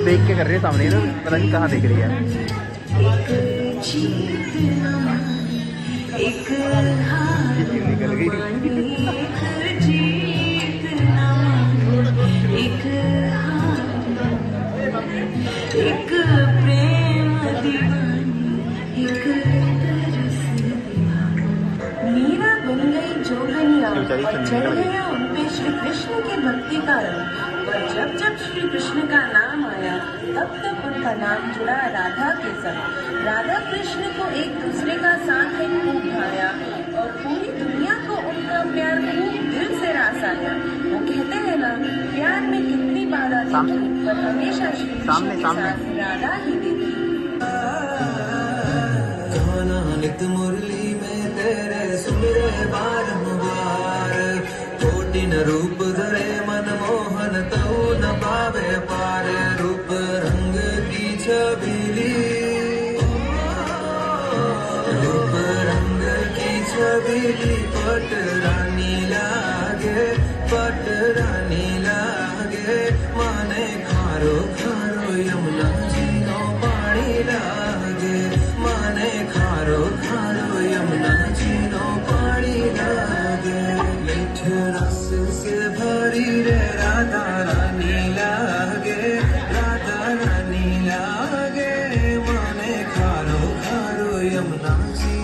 देख के कर रही है सामने ना, पता नहीं कहाँ देख रही है। निकल गई। एक प्रेम दीवानी, एक मीरा बन गई जोगनिया और चढ़ गया उन पे श्री कृष्ण की भक्ति का रंग। और जब जब श्री कृष्ण का नाम आया तब तब उनका नाम जुड़ा राधा के संग। राधा कृष्ण को एक दूसरे का साथ है खूब भाया और पूरी दुनिया को उनका प्यार खूब दिल से रास आया। वो कहते हैं ना, प्यार में कितनी बाधा देखी पर हमेशा श्री कृष्ण के साथ राधा ही देखी। नित मुरली में तेरे सुमिरे बारंबार, कोटि न रूप धरे मनमोहन तऊ न पावे पार। रूप रंग की छबीली, रूप रंग की छबीली, पट रानी लागे, पट रानी लागे। माने खारो खारो यमुना जी नो पानी लागे, माने खारो खारो यमुना जी नो पानी लागे। मीठे रस से भरी रे राधा रानी लागे, राधा रानी लागे। माने खारो खारो यमुना जी